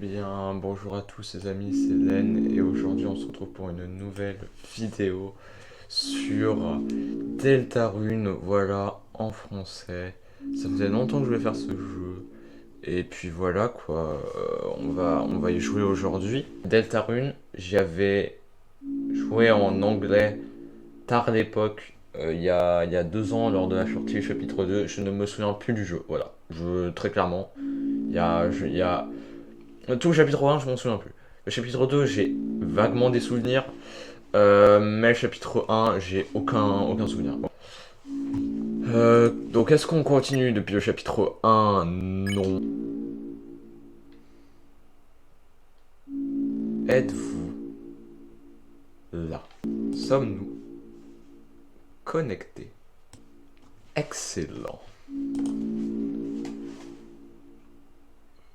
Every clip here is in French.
Bien, bonjour à tous les amis, c'est Len et aujourd'hui on se retrouve pour une nouvelle vidéo sur Deltarune, voilà, en français. Ça faisait longtemps que je voulais faire ce jeu et puis voilà quoi, on va y jouer aujourd'hui. Deltarune, j'y avais joué en anglais tard à l'époque, il y a 2 ans lors de la sortie du chapitre 2, je ne me souviens plus du jeu, voilà, très clairement. Il y a tout le chapitre 1, je m'en souviens plus. Le chapitre 2, j'ai vaguement des souvenirs. Mais le chapitre 1, j'ai aucun souvenir. Donc, est-ce qu'on continue depuis le chapitre 1? Non. Êtes-vous là? Sommes-nous connectés? Excellent.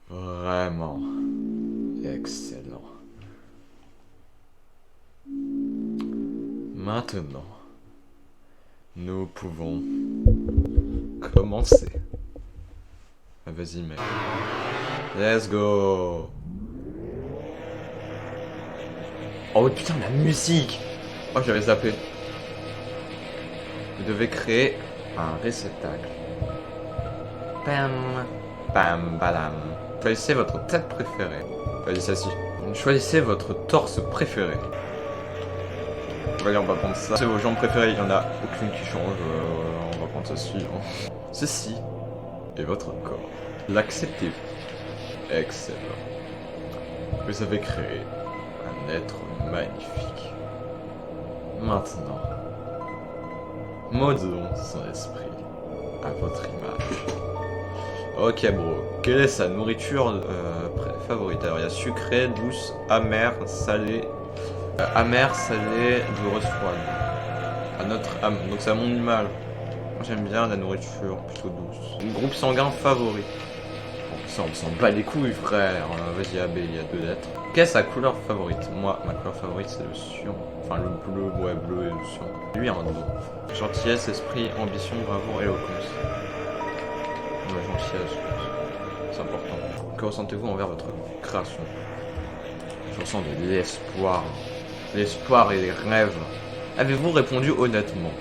Vraiment excellent. Maintenant, nous pouvons commencer. Ah, vas-y, mec. Let's go. Oh putain, la musique. Oh, j'avais zappé. Vous devez créer un réceptacle. Pam, pam, badam. Choisissez votre tête préférée. Vas-y, celle-ci. Choisissez votre torse préféré. Allez, on va prendre ça. C'est vos jambes préférées, il y en a aucune qui change. On va prendre ceci. Hein. Ceci est votre corps. L'acceptez-vous? Excellent. Vous avez créé un être magnifique. Maintenant, modelons son esprit à votre image. Ok bro, quelle est sa nourriture favorite? Alors il y a sucré, douce, amère, salée, amère, salée, douloureuse, froide. À notre âme, donc c'est à mon animal. Moi j'aime bien la nourriture plutôt douce. Mon groupe sanguin favori. Bon, ça on s'en bat les couilles frère. Vas-y AB, il y a 2 lettres. Quelle est sa couleur favorite? Moi, ma couleur favorite c'est le cyan. Enfin le bleu, ouais bleu et le cyan. Lui un dos. Gentillesse, esprit, ambition, bravoure, éloquence. Ouais, gentillesse, c'est important. Que ressentez-vous envers votre création? Je ressens de l'espoir. L'espoir et les rêves. Avez-vous répondu honnêtement?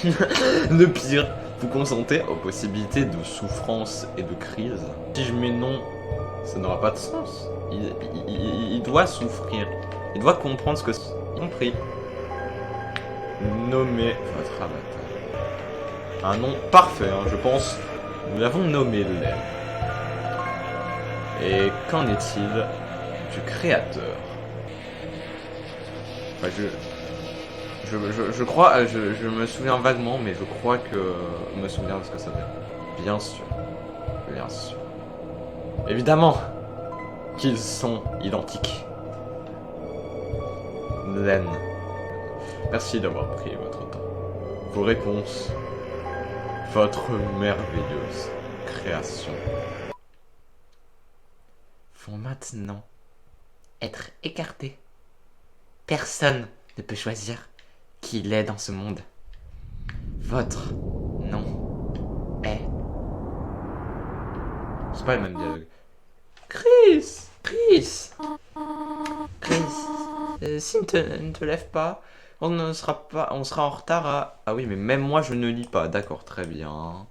Le pire, vous consentez aux possibilités de souffrance et de crise. Si je mets non, ça n'aura pas de sens. Il doit souffrir. Il doit comprendre ce que c'est. Compris. Nommez votre avatar. Un nom parfait, hein, je pense. Nous l'avons nommé Len. Et qu'en est-il du créateur? Enfin, je crois, je me souviens vaguement, mais je crois que me souvenir de ce que ça fait. Bien sûr, bien sûr. Évidemment qu'ils sont identiques. Len, merci d'avoir pris votre temps. Vos réponses, votre merveilleuse création vont maintenant être écartés. Personne ne peut choisir qui il est dans ce monde. Votre nom est... C'est pas le même dialogue. Chris, si ne te lève pas, on sera en retard à... Ah oui, mais même moi je ne lis pas. D'accord, très bien.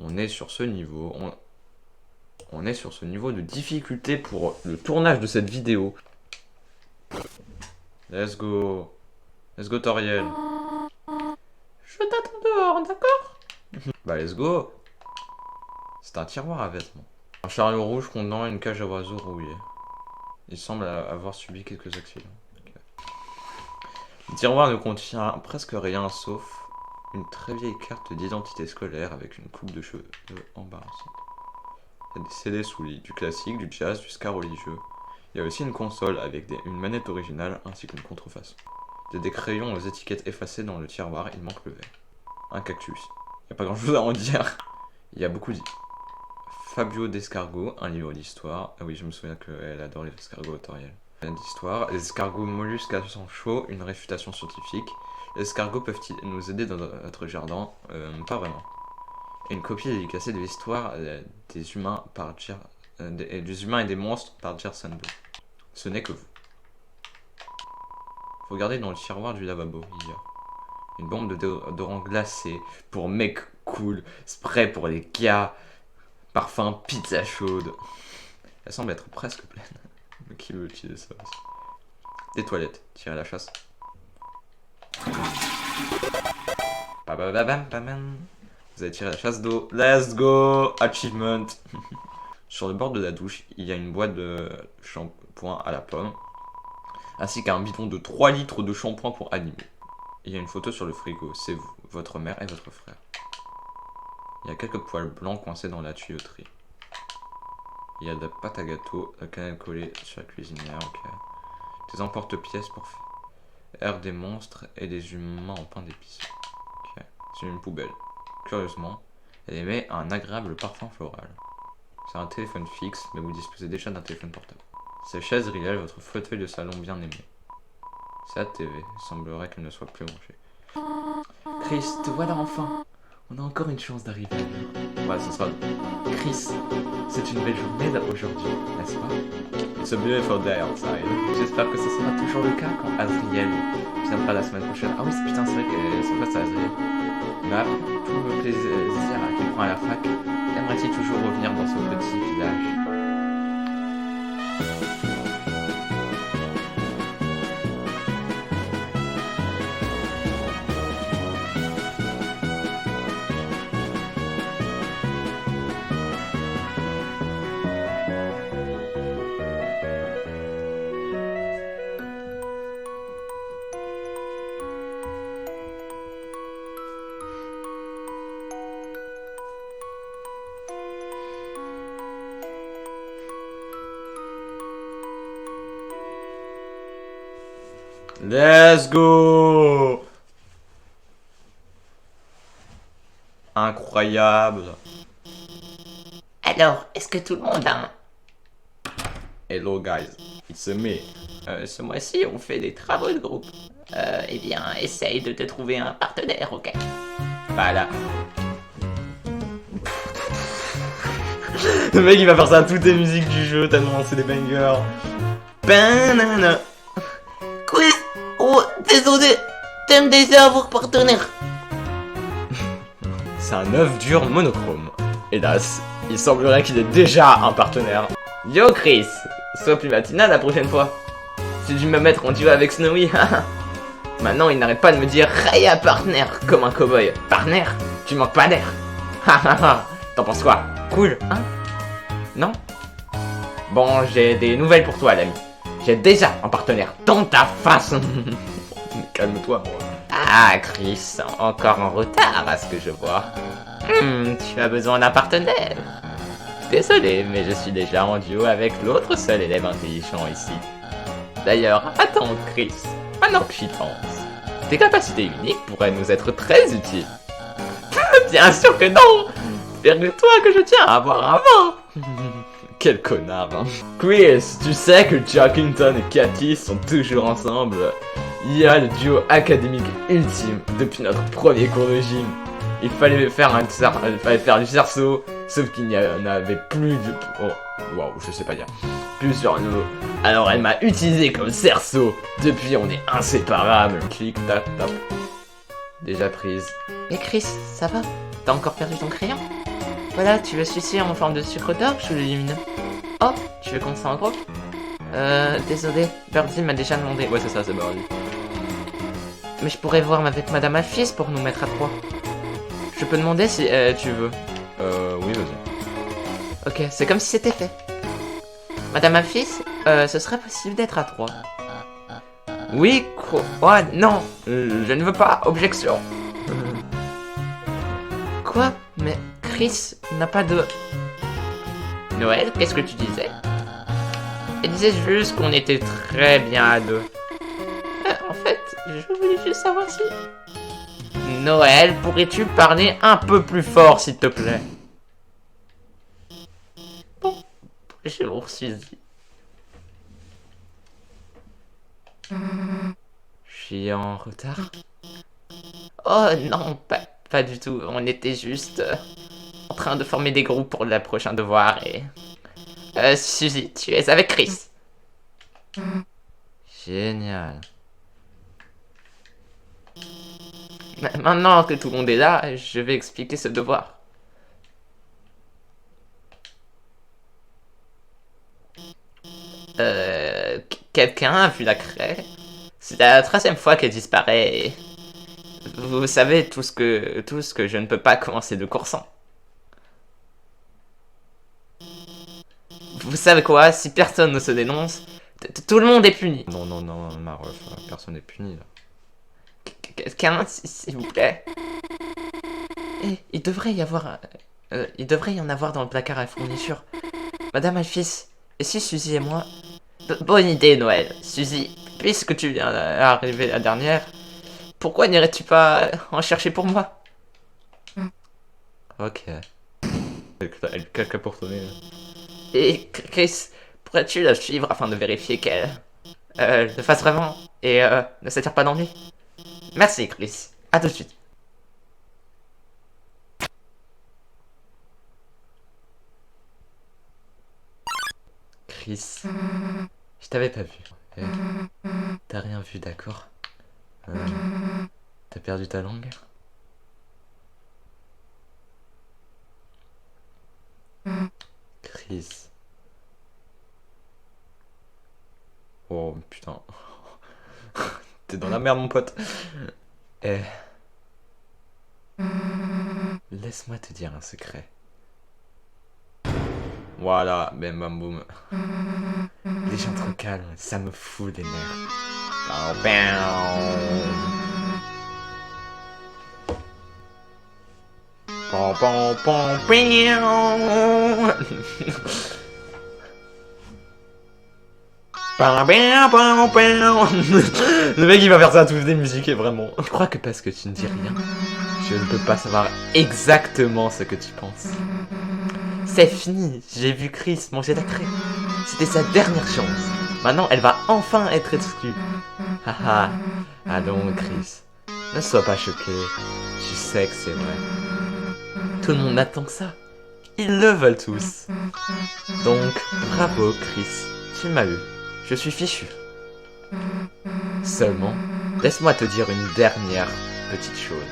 On est sur ce niveau. On est sur ce niveau de difficulté pour le tournage de cette vidéo. Let's go. Let's go, Toriel. Je t'attends dehors, d'accord? Bah, let's go. C'est un tiroir à vêtements. Un chariot rouge contenant une cage à oiseaux rouillée. Il semble avoir subi quelques accidents. Okay. Le tiroir ne contient presque rien sauf une très vieille carte d'identité scolaire avec une coupe de cheveux embarrassante. Il y a des CD sous lit, du classique, du jazz, du ska religieux. Il y a aussi une console avec une manette originale ainsi qu'une contrefaçon. Il y a des crayons aux étiquettes effacées dans le tiroir, il manque le verre. Un cactus. Il n'y a pas grand chose à en dire. Il y a beaucoup dit. Fabio d'escargot, un livre d'histoire. Ah oui, je me souviens qu'elle adore les escargots autoriels. D'histoire. Les escargots mollusques à sang chaud, une réfutation scientifique. Les escargots peuvent-ils nous aider dans notre jardin? Pas vraiment. Et une copie dédicacée de l'histoire des humains par des humains et des monstres par Gerson Blue. Ce n'est que vous. Faut regarder dans le tiroir du lavabo, il y a une bombe de déodorant glacé pour mec cool, spray pour les gars, parfum pizza chaude. Elle semble être presque pleine. Mais qui veut utiliser ça aussi? Des toilettes, tirer à la chasse. Vous avez tiré la chasse d'eau. Let's go! Achievement! Sur le bord de la douche, il y a une boîte de shampoing à la pomme, ainsi qu'un bidon de 3 litres de shampoing pour animaux. Il y a une photo sur le frigo, c'est vous, votre mère et votre frère. Il y a quelques poils blancs coincés dans la tuyauterie. Il y a de la pâte à gâteau, la cannelle collée sur la cuisinière, ok. Des emporte-pièces pour faire des monstres et des humains en pain d'épices. Ok, c'est une poubelle. Curieusement, elle émet un agréable parfum floral. C'est un téléphone fixe, mais vous disposez déjà d'un téléphone portable. Ces chaises réelles, votre fauteuil de salon bien aimé. C'est la TV, il semblerait qu'elle ne soit plus branchée. Chris, te voilà enfin. On a encore une chance d'arriver à l'heure. Ouais, ce sera... Chris, c'est une belle journée aujourd'hui, n'est-ce pas? It's a beautiful day outside. J'espère que ce sera toujours le cas quand Azriel viendra la semaine prochaine. Ah oui, putain, c'est vrai que son pote c'est Azriel. Mais après tout le plaisir qu'il prend à la fac, aimerait-il toujours revenir dans son petit village? Let's go! Incroyable. Alors, est-ce que tout le monde a un... Hello guys, it's me. Ce mois-ci, on fait des travaux de groupe. Eh bien, essaye de te trouver un partenaire, ok? Voilà. Le mec il va faire ça à toutes les musiques du jeu tellement c'est des bangers. Banana. Quoi? Oh, désolé, t'aimes déjà avoir partenaire. C'est un œuf dur monochrome. Hélas, il semblerait qu'il ait déjà un partenaire. Yo Chris, sois plus matinal la prochaine fois. J'ai dû me mettre en duo avec Snowy. Maintenant, il n'arrête pas de me dire Raya partenaire comme un cowboy. Partenaire, tu manques pas d'air. T'en penses quoi? Cool, hein? Non? Bon, j'ai des nouvelles pour toi, l'ami. J'ai déjà un partenaire dans ta face. Calme-toi, moi. Ah, Chris, encore en retard à ce que je vois. Tu as besoin d'un partenaire. Désolé, mais je suis déjà en duo avec l'autre seul élève intelligent ici. D'ailleurs, attends, Chris, maintenant que j'y pense, tes capacités uniques pourraient nous être très utiles. Bien sûr que non! Figure-toi que je tiens à avoir un vin. Quel connard, hein. Chris, tu sais que Jackington et Cathy sont toujours ensemble. Il y a le duo académique ultime depuis notre premier cours de gym. Il fallait faire du cerceau, sauf qu'il n'y en avait plus de... Oh, waouh, je sais pas dire. Plus sur nous. Alors elle m'a utilisé comme cerceau. Depuis, on est inséparables. Clic, tac, tac. Déjà prise. Mais Chris, ça va? T'as encore perdu ton crayon? Voilà, tu veux celui-ci en forme de sucre d'orge ou le lumineux? Oh, tu veux qu'on s'en en groupe? Désolé, Birdie m'a déjà demandé. Ouais, c'est ça, c'est Birdie. Mais je pourrais voir avec Madame Alphys pour nous mettre à trois. Je peux demander si tu veux. Oui, vas-y. Ok, c'est comme si c'était fait. Madame Alphys, ce serait possible d'être à trois. Oui, quoi? Oh, non, je ne veux pas, objection. Quoi? Mais Chris n'a pas de... Noël, qu'est-ce que tu disais? Elle disait juste qu'on était très bien à deux. En fait, je voulais juste savoir si... Noël, pourrais-tu parler un peu plus fort, s'il te plaît? Bon, je vous suis. Je suis en retard? Oh non, pas du tout. On était juste en train de former des groupes pour le prochain devoir et... Suzy, tu es avec Chris. Génial. Maintenant que tout le monde est là, je vais expliquer ce devoir. Quelqu'un a vu la craie? C'est la 13e fois qu'elle disparaît et... Vous savez tout ce que je ne peux pas commencer de cours sans. Vous savez quoi? Si personne ne se dénonce, tout le monde est puni. Non, non, non, ma ref, personne n'est puni là. Quelqu'un, s'il vous plaît. Eh, il devrait y en avoir dans le placard à fourniture. Madame Alphys, et si Suzy et moi... Bonne idée, Noël. Suzy, puisque tu viens d'arriver la dernière, pourquoi n'irais-tu pas en chercher pour moi? Ok. Quelqu'un pour sonner. Et Chris, pourrais-tu la suivre afin de vérifier qu'elle le fasse vraiment et ne s'attire pas d'ennui? Merci, Chris. À tout de suite. Chris, je t'avais pas vu. Eh, t'as rien vu, d'accord? T'as perdu ta langue? Chris. Oh putain. T'es dans la merde, mon pote. Eh. Laisse-moi te dire un secret. Voilà, bam bam boum. Les gens trop calmes, ça me fout des nerfs. Pom, pom, pom, piou. Le mec il va faire ça à toutes les musiques et vraiment. Je crois que parce que tu ne dis rien, je ne peux pas savoir exactement ce que tu penses. C'est fini, j'ai vu Chris manger la craie. C'était sa dernière chance. Maintenant, elle va enfin être exclue. Haha, allons Chris, ne sois pas choqué, tu sais que c'est vrai. Tout le monde attend ça. Ils le veulent tous. Donc, bravo Chris, tu m'as eu. Je suis fichu. Seulement, laisse-moi te dire une dernière petite chose.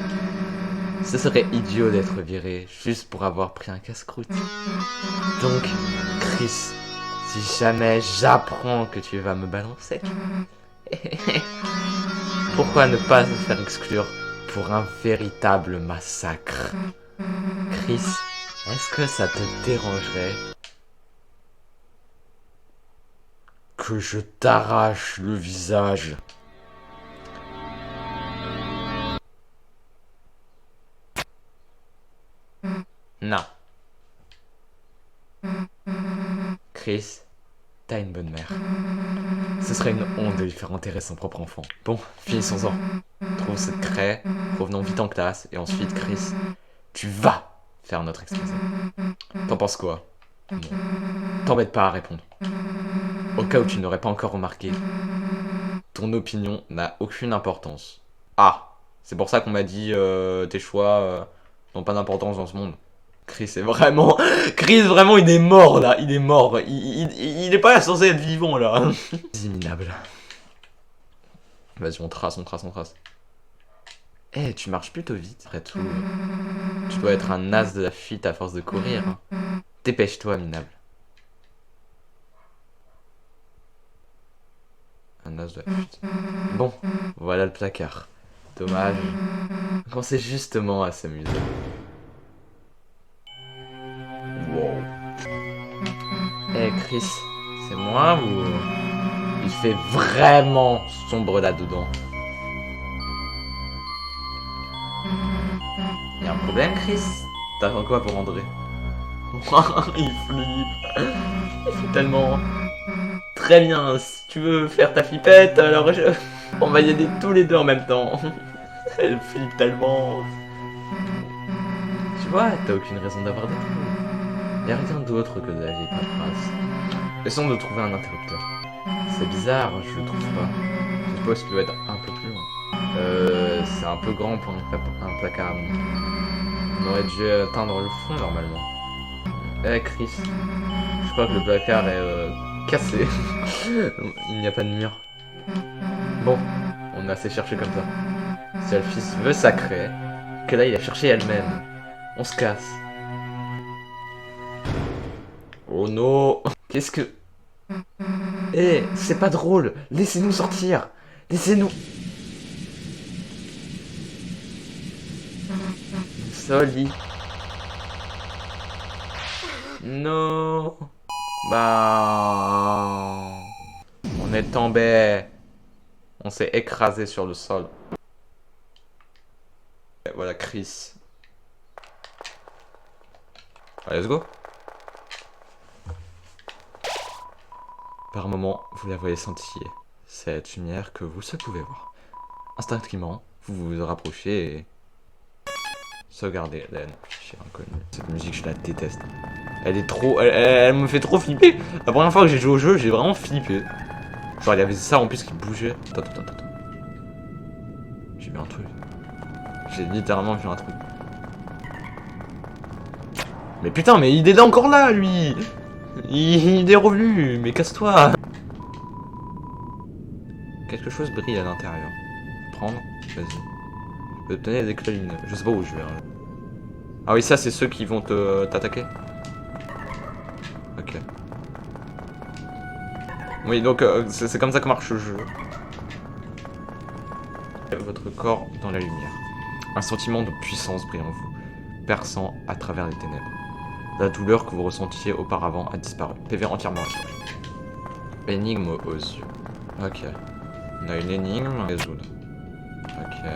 Ce serait idiot d'être viré juste pour avoir pris un casse-croûte. Donc, Chris, si jamais j'apprends que tu vas me balancer, pourquoi ne pas se faire exclure pour un véritable massacre? Chris, est-ce que ça te dérangerait que je t'arrache le visage? Non. Chris, t'as une bonne mère. Ce serait une honte de lui faire enterrer son propre enfant. Bon, finissons-en. Trouve cette craie, revenons vite en classe, et ensuite, Chris, tu vas faire notre exposé. T'en penses quoi? Bon, t'embête pas à répondre. Au cas où tu n'aurais pas encore remarqué, ton opinion n'a aucune importance. Ah, c'est pour ça qu'on m'a dit tes choix n'ont pas d'importance dans ce monde. Chris est vraiment... Chris, vraiment, il est mort, là. Il est mort. Il est pas censé être vivant, là. C'est minable. Vas-y, on trace, on trace, on trace. Eh, tu marches plutôt vite, après tout. Tu dois être un as de la fuite à force de courir. Hein. Dépêche-toi, minable. Un as de la fuite. Bon, voilà le placard. Dommage. On pensait justement à s'amuser. Wow. Eh Chris, c'est moi ou... Il fait vraiment sombre là-dedans. Y'a un problème, Chris? T'attends quoi pour André? Il flippe. Il fait tellement... Très bien, si tu veux faire ta flippette, alors on va y aller tous les deux en même temps. Elle flippe tellement. Tu vois, t'as aucune raison d'avoir des troubles. Y'a rien d'autre que de la vieille paperasse. Essayons de trouver un interrupteur. C'est bizarre, je le trouve pas. Je suppose qu'il doit être un peu plus loin. C'est un peu grand pour un placard. On aurait dû atteindre le fond normalement. Eh Chris, je crois que le placard est cassé. Il n'y a pas de mur. Bon, on a assez cherché comme ça. Si Alphys veut sacrer, que là il a cherché elle-même. On se casse. Oh non. Qu'est-ce que... Eh, c'est pas drôle. Laissez-nous sortir. Laissez-nous... Soli. Non. Bah... On est tombé. On s'est écrasé sur le sol. Et voilà Chris. Allez, let's go. Par moment, vous la voyez scintiller. Cette lumière que vous seul pouvez voir. Instinctivement, vous vous rapprochez et... Sauvegardez la cher inconnu. Cette musique, je la déteste. Elle est trop... Elle me fait trop flipper. La première fois que j'ai joué au jeu, j'ai vraiment flippé. Genre, il y avait ça en plus qui bougeait. Attends. J'ai vu un truc. J'ai littéralement vu un truc. Mais putain, mais il est encore là, lui. Il est revenu. Mais casse-toi. Quelque chose brille à l'intérieur. Prendre. Vas-y. Je peux te donner des éclats lumineux. Je sais pas où je vais. Hein. Ah oui, ça, c'est ceux qui vont t'attaquer. Ok. Oui, donc c'est comme ça que marche le jeu. Votre corps dans la lumière. Un sentiment de puissance brille en vous, perçant à travers les ténèbres. La douleur que vous ressentiez auparavant a disparu. PV entièrement restauré. Énigme aux yeux. Ok. On a une énigme à résoudre. Ok.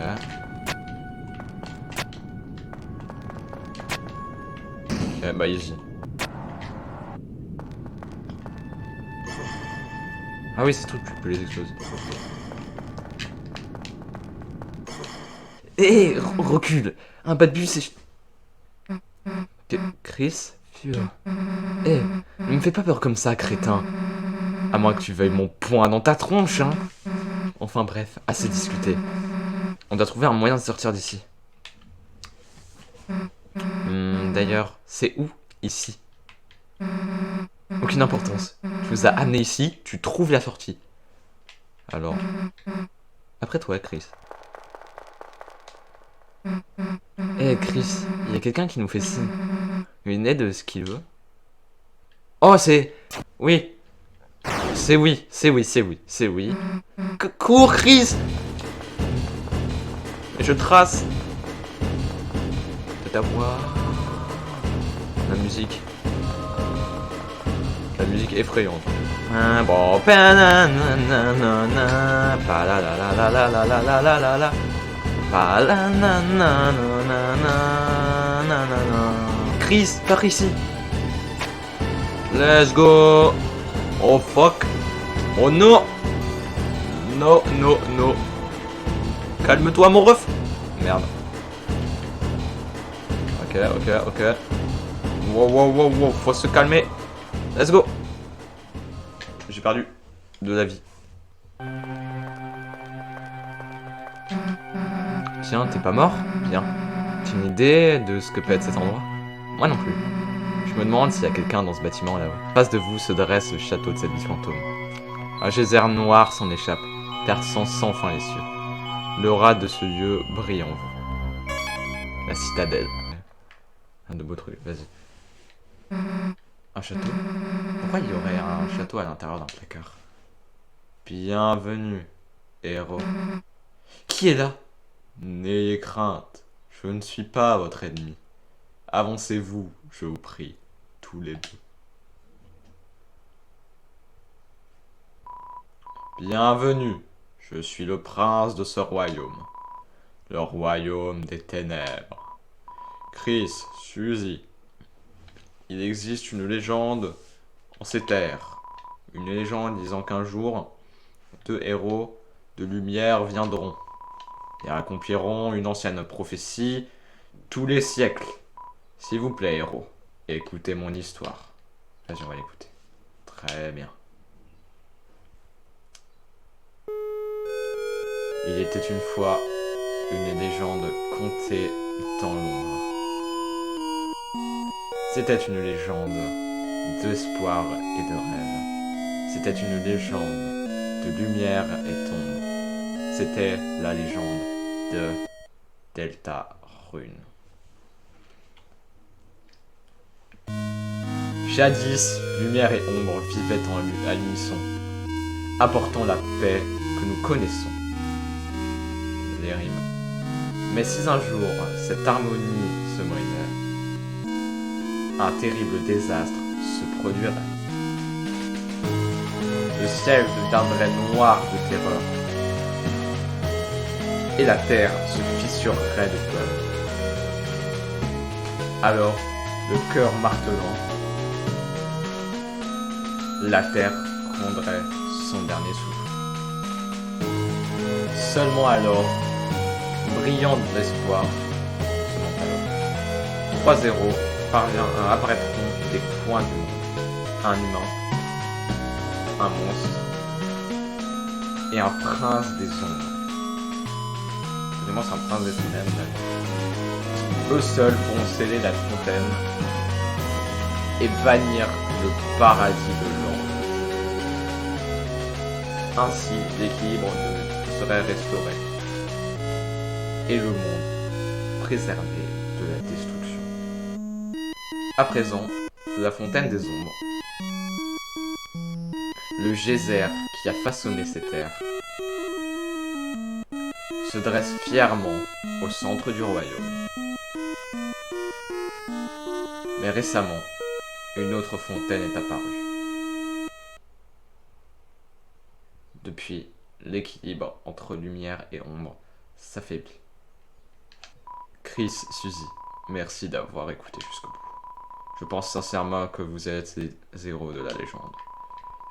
Ok, bah easy. Ah oui, c'est tout, tu peux les exploser. Hé, recule. Un bas de bus, c'est... Chris, Eh, ne me fais pas peur comme ça, crétin. À moins que tu veuilles mon poing dans ta tronche, hein. Enfin bref, assez discuté. On doit trouver un moyen de sortir d'ici. D'ailleurs, c'est où, ici? Aucune importance. Tu nous as amenés ici, tu trouves la sortie. Alors, après toi, Chris. Eh Chris, il y a quelqu'un qui nous fait signe. Une aide de ce qu'il veut. Oh, c'est... Oui. C'est oui. Cours, Chris. Et je trace. De ta voix. La musique. La musique effrayante. Bon. Chris, par ici. Let's go. Oh fuck. Oh non. No. Calme-toi mon ref. Merde. Ok. Wow. Faut se calmer. Let's go. J'ai perdu de la vie. Tiens, t'es pas mort? Bien. Tu as une idée de ce que peut être cet endroit? Moi non plus. Je me demande s'il y a quelqu'un dans ce bâtiment là-haut. En face de vous se dresse le château de cette ville fantôme. Un geyser noir s'en échappe, perçant sans fin les cieux. L'aura de ce lieu brille en vous. La citadelle. Un de beaux trucs, vas-y. Un château? Pourquoi il y aurait un château à l'intérieur d'un placard? Bienvenue, héros. Qui est là? N'ayez crainte, je ne suis pas votre ennemi. Avancez-vous, je vous prie, tous les deux. Bienvenue, je suis le prince de ce royaume. Le royaume des ténèbres. Chris, Suzy, il existe une légende en ces terres. Une légende disant qu'un jour, deux héros de lumière viendront et accompliront une ancienne prophétie tous les siècles. S'il vous plaît, héros, écoutez mon histoire. Vas-y, on va l'écouter. Très bien. Il était une fois une légende contée dans l'ombre. C'était une légende d'espoir et de rêve. C'était une légende de lumière et tombe. C'était la légende de Deltarune. Jadis, lumière et ombre vivaient à l'unisson, apportant la paix que nous connaissons. Les rimes. Mais si un jour cette harmonie se brisait, un terrible désastre se produirait. Le ciel deviendrait noir de terreur, et la terre se fissurerait de peur. Alors, le cœur martelant, la terre rendrait son dernier souffle. Seulement alors, brillant de l'espoir, seulement alors, 3-0 parvient à apparaître des points du monde. Un humain, un monstre et un prince des ombres. Évidemment, c'est un prince des ténèbres. Eux seuls pourront sceller la fontaine et bannir le paradis de l'ombre. Ainsi, l'équilibre serait restauré et le monde préservé de la destruction. À présent, la fontaine des ombres, le geyser qui a façonné ces terres, se dresse fièrement au centre du royaume. Mais récemment, une autre fontaine est apparue. Depuis, l'équilibre entre lumière et ombre s'affaiblit. Chris, Suzy, merci d'avoir écouté jusqu'au bout. Je pense sincèrement que vous êtes les héros de la légende,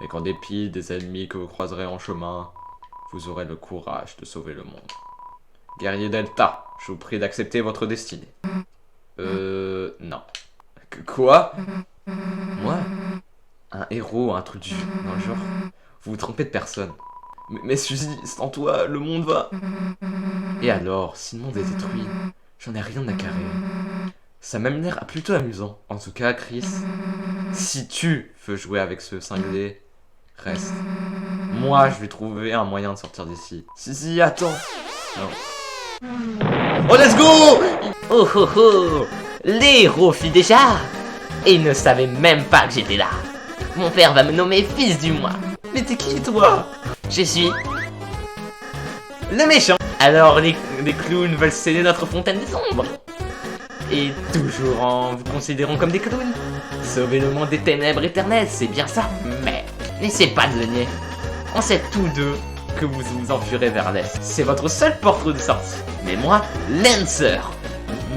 et qu'en dépit des ennemis que vous croiserez en chemin, vous aurez le courage de sauver le monde. Guerrier Delta, je vous prie d'accepter votre destinée. Non. Quoi? Moi? Un héros introduit dans le genre? Vous vous trompez de personne. Mais Suzy, sans toi, le monde va... Et alors, si le monde est détruit, j'en ai rien à carrer. Ça m'a l'air plutôt amusant. En tout cas, Chris, si tu veux jouer avec ce cinglé, reste. Moi, je vais trouver un moyen de sortir d'ici. Suzy, attends. Non. Oh, let's go! Oh oh oh! Les héros fit déjà! Et il ne savait même pas que j'étais là. Mon père va me nommer fils du mois. Mais t'es qui, toi? Je suis... le méchant! Alors les clowns veulent sceller notre fontaine des ombres. Et toujours en vous considérant comme des clowns. Sauver le monde des ténèbres éternelles, c'est bien ça. Mais n'essayez pas de le nier. On sait tous deux que vous vous enfuirez vers l'est. C'est votre seule porte de sortie. Mais moi, Lancer,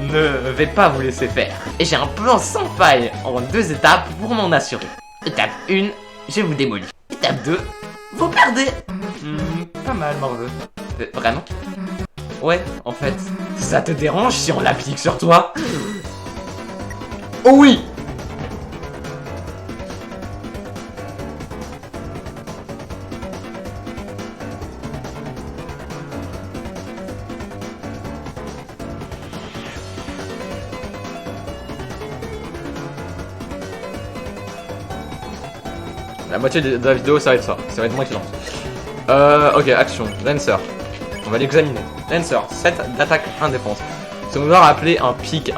ne vais pas vous laisser faire. Et j'ai un plan sans faille en 2 étapes pour m'en assurer. Étape 1, je vous démolis. Étape 2, vous perdez. Pas mal, Morveux. Vraiment? Ouais, en fait. Ça te dérange si on l'applique sur toi? Oh oui! La moitié de la vidéo, ça va être ça. Ça va être moi qui lance. Ok, action. Lancer. On va l'examiner. Lancer, 7 d'attaque, 1 défense. Si on doit rappeler un pic,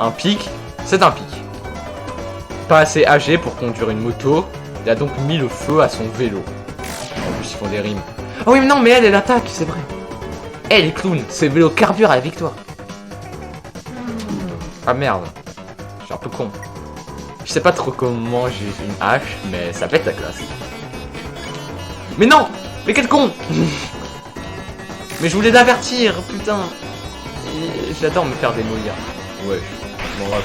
c'est un pic. Pas assez âgé pour conduire une moto. Il a donc mis le feu à son vélo. En plus, ils font des rimes. Oh oui, mais non, mais elle attaque, c'est vrai. Les clowns, ce vélo carbure à la victoire. Ah merde. Je suis un peu con. Je sais pas trop comment j'ai une hache, mais ça pète la classe. Mais non! Mais quel con! Mais je voulais l'avertir, putain! J'adore me faire démolir. Ouais, bon, bref.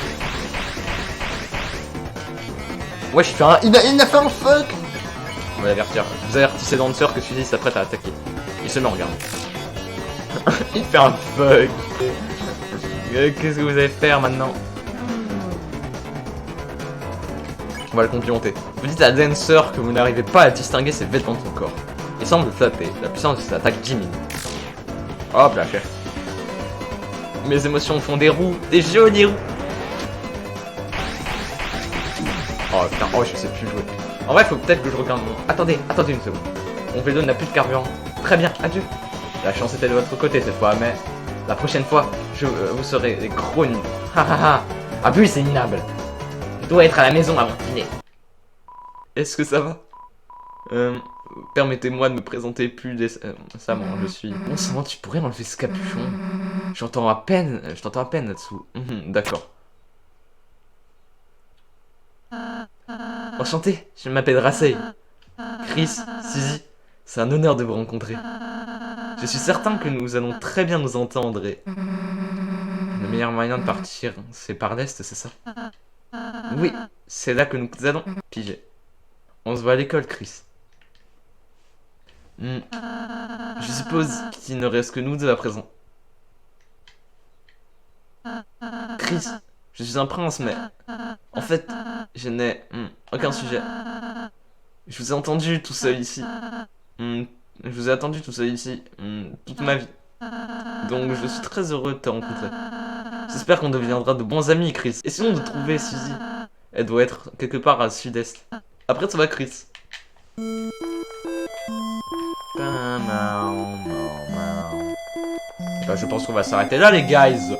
Ouais, je fais un... Il a fait un fuck! On va l'avertir. Vous avertissez Dancer que Suzy s'apprête à attaquer. Il se met en garde. Il fait un fuck! Qu'est-ce que vous allez faire maintenant? On va le complimenter. Vous dites à Dancer que vous n'arrivez pas à distinguer ses vêtements de son corps. Il semble flapper. La puissance de cette attaque diminue. Hop là, chef. Mes émotions font des roues, des jolies roues. Oh putain, oh je sais plus jouer. En vrai, faut peut-être que je regarde mon... Attendez une seconde. Mon vélo n'a plus de carburant. Très bien, adieu. La chance était de votre côté cette fois, mais... La prochaine fois, vous serez des gros nuls. Ha ha ha. Ah puis c'est minable. Je dois être à la maison avant de dîner. Est-ce que ça va permettez-moi de me présenter plus décemment, je suis... Bon sang, tu pourrais enlever ce capuchon. Je t'entends à peine là-dessous. D'accord. Enchanté, je m'appelle Rasei. Chris, Suzy, c'est un honneur de vous rencontrer. Je suis certain que nous allons très bien nous entendre et... Le meilleur moyen de partir, c'est par l'est, c'est ça? Oui, c'est là que nous allons piger. On se voit à l'école, Chris. Je suppose qu'il ne reste que nous deux à présent. Chris, je suis un prince, mais... En fait, je n'ai aucun sujet. Je vous ai entendu tout seul ici. Je vous ai attendu tout seul ici toute ma vie. Donc je suis très heureux de te rencontrer. J'espère qu'on deviendra de bons amis, Chris. Essayons de trouver Suzy. Elle doit être quelque part à sud-est. Après, ça va, Chris. Bah, je pense qu'on va s'arrêter là, les guys.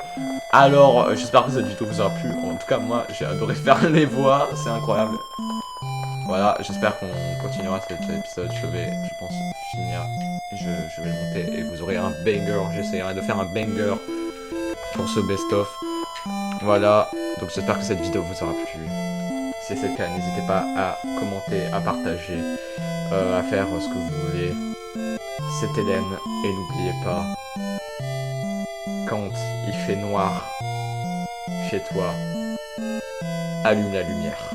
Alors, j'espère que cette vidéo vous aura plu. En tout cas, moi, j'ai adoré faire les voix. C'est incroyable. Voilà, j'espère qu'on continuera cet épisode. Je vais, je pense, finir. Je vais le monter et vous aurez un banger. J'essaierai de faire un banger pour ce best-of. Voilà, donc j'espère que cette vidéo vous aura plu. Si c'est le cas, n'hésitez pas à commenter, à partager, à faire ce que vous voulez. C'était Hélène, et n'oubliez pas, quand il fait noir chez toi, allume la lumière.